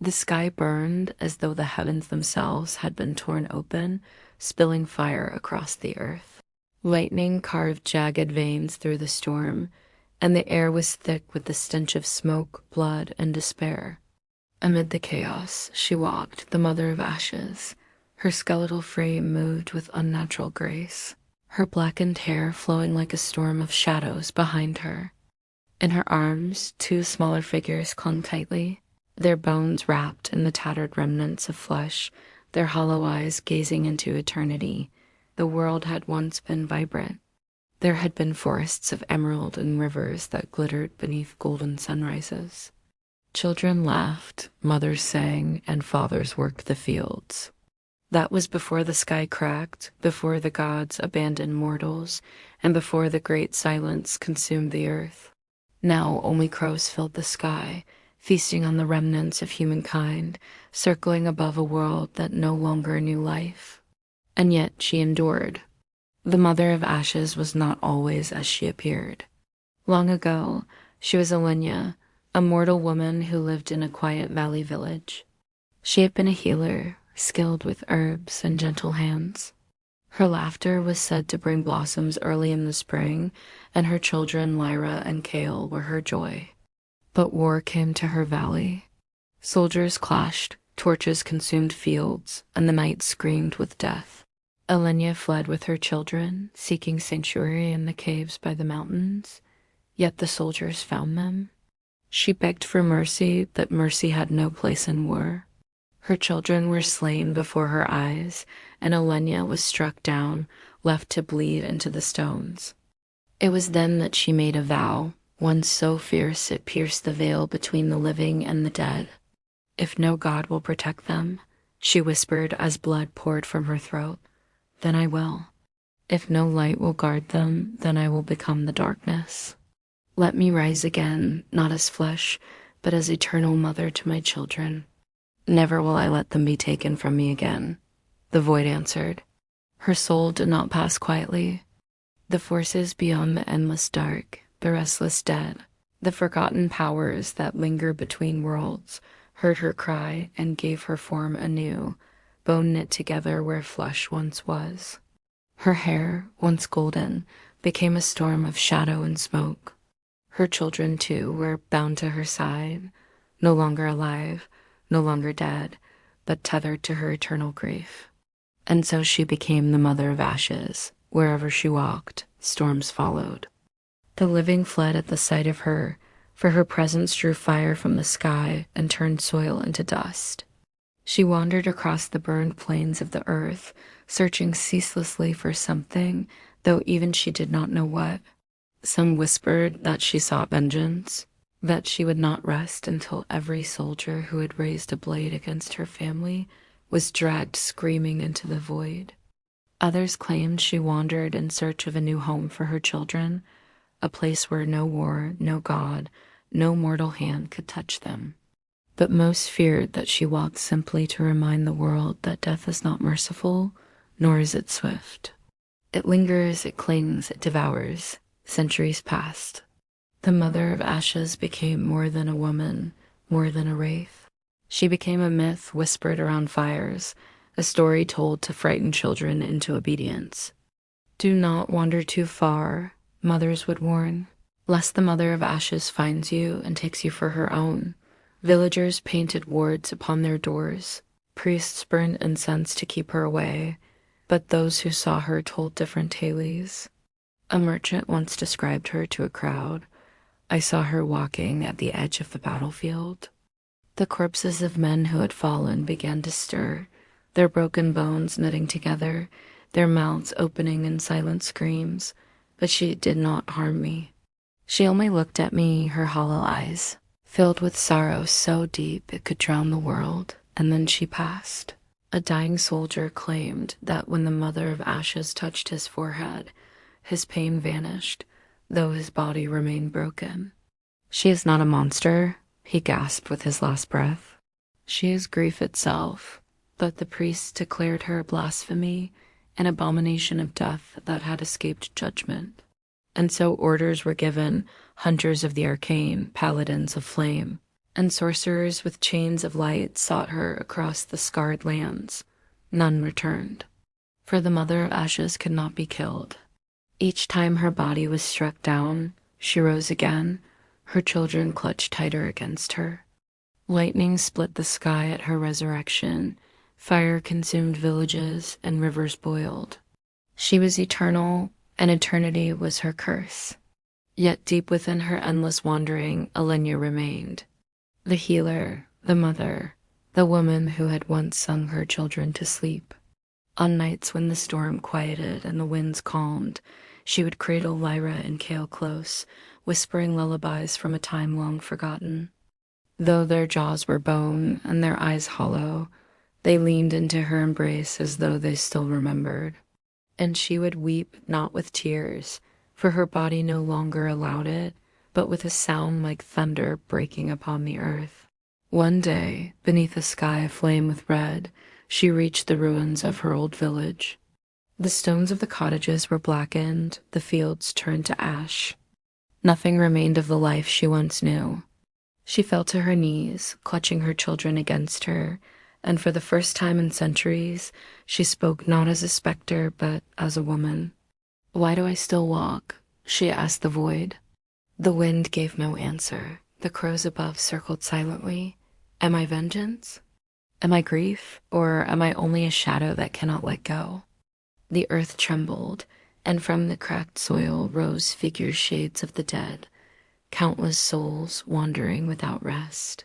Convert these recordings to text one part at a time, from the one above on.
The sky burned as though the heavens themselves had been torn open, spilling fire across the earth. Lightning carved jagged veins through the storm, and the air was thick with the stench of smoke, blood, and despair. Amid the chaos, she walked, the mother of ashes. Her skeletal frame moved with unnatural grace, her blackened hair flowing like a storm of shadows behind her. In her arms, two smaller figures clung tightly, their bones wrapped in the tattered remnants of flesh, their hollow eyes gazing into eternity. The world had once been vibrant. There had been forests of emerald and rivers that glittered beneath golden sunrises. Children laughed, mothers sang, and fathers worked the fields. That was before the sky cracked, before the gods abandoned mortals, and before the great silence consumed the earth. Now only crows filled the sky, feasting on the remnants of humankind, circling above a world that no longer knew life. And yet she endured. The mother of ashes was not always as she appeared. Long ago, she was Alenia, a mortal woman who lived in a quiet valley village. She had been a healer, skilled with herbs and gentle hands. Her laughter was said to bring blossoms early in the spring, and her children Lyra and Kale were her joy. But war came to her valley. Soldiers clashed, torches consumed fields, and the night screamed with death. Alenia fled with her children, seeking sanctuary in the caves by the mountains. Yet the soldiers found them. She begged for mercy, but mercy had no place in war. Her children were slain before her eyes, and Alenia was struck down, left to bleed into the stones. It was then that she made a vow, one so fierce it pierced the veil between the living and the dead. If no God will protect them, she whispered as blood poured from her throat, then I will. If no light will guard them, then I will become the darkness. Let me rise again, not as flesh, but as eternal mother to my children. Never will I let them be taken from me again. The void answered. Her soul did not pass quietly. The forces beyond the endless dark, the restless dead, the forgotten powers that linger between worlds, heard her cry and gave her form anew, bone knit together where flesh once was. Her hair, once golden, became a storm of shadow and smoke. Her children, too, were bound to her side, no longer alive, no longer dead, but tethered to her eternal grief. And so she became the mother of ashes. Wherever she walked, storms followed. The living fled at the sight of her, for her presence drew fire from the sky and turned soil into dust. She wandered across the burned plains of the earth, searching ceaselessly for something, though even she did not know what. Some whispered that she sought vengeance, that she would not rest until every soldier who had raised a blade against her family was dragged screaming into the void. Others claimed she wandered in search of a new home for her children, a place where no war, no God, no mortal hand could touch them. But most feared that she walked simply to remind the world that death is not merciful, nor is it swift. It lingers, it clings, it devours. Centuries passed. The mother of ashes became more than a woman, more than a wraith. She became a myth whispered around fires, a story told to frighten children into obedience. Do not wander too far, mothers would warn, lest the mother of ashes finds you and takes you for her own. Villagers painted wards upon their doors. Priests burned incense to keep her away, but those who saw her told different tales. A merchant once described her to a crowd. I saw her walking at the edge of the battlefield. The corpses of men who had fallen began to stir, their broken bones knitting together, their mouths opening in silent screams, but she did not harm me. She only looked at me, her hollow eyes, filled with sorrow so deep it could drown the world, and then she passed. A dying soldier claimed that when the mother of ashes touched his forehead, his pain vanished, though his body remained broken. She is not a monster, he gasped with his last breath. She is grief itself, but the priests declared her a blasphemy, an abomination of death that had escaped judgment. And so orders were given, hunters of the arcane, paladins of flame. and sorcerers with chains of light sought her across the scarred lands. None returned, for the Mother of Ashes could not be killed. Each time her body was struck down, she rose again, her children clutched tighter against her. Lightning split the sky at her resurrection, fire consumed villages, and rivers boiled. She was eternal, and eternity was her curse. Yet deep within her endless wandering, Alenia remained. The healer, the mother, the woman who had once sung her children to sleep. On nights when the storm quieted and the winds calmed, she would cradle Lyra and Kale close, whispering lullabies from a time long forgotten. Though their jaws were bone and their eyes hollow, they leaned into her embrace as though they still remembered. And she would weep not with tears, for her body no longer allowed it, but with a sound like thunder breaking upon the earth. One day, beneath a sky aflame with red, she reached the ruins of her old village. The stones of the cottages were blackened, the fields turned to ash. Nothing remained of the life she once knew. She fell to her knees, clutching her children against her, and for the first time in centuries, she spoke not as a specter, but as a woman. "Why do I still walk?" she asked the void. The wind gave no answer. The crows above circled silently. Am I vengeance? Am I grief? Or am I only a shadow that cannot let go? The earth trembled, and from the cracked soil rose figures shades of the dead, countless souls wandering without rest.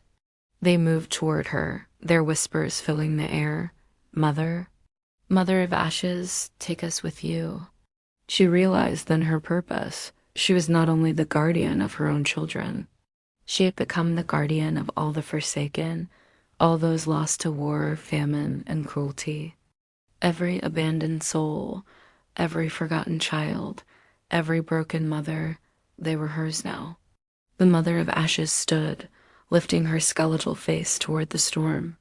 They moved toward her, their whispers filling the air. Mother, Mother of Ashes, take us with you. She realized then her purpose. She was not only the guardian of her own children. She had become the guardian of all the forsaken, all those lost to war, famine, and cruelty. Every abandoned soul, every forgotten child, every broken mother, they were hers now. The Mother of Ashes stood, lifting her skeletal face toward the storm.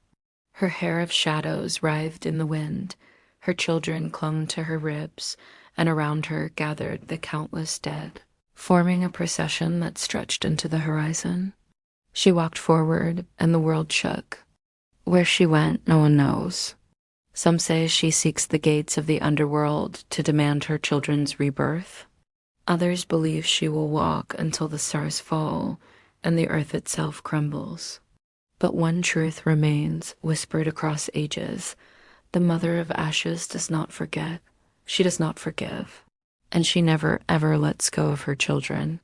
Her hair of shadows writhed in the wind. Her children clung to her ribs, and around her gathered the countless dead, forming a procession that stretched into the horizon. She walked forward, and the world shook. Where she went, no one knows. Some say she seeks the gates of the underworld to demand her children's rebirth. Others believe she will walk until the stars fall and the earth itself crumbles. But one truth remains, whispered across ages. The Mother of Ashes does not forget. She does not forgive. And she never, ever lets go of her children.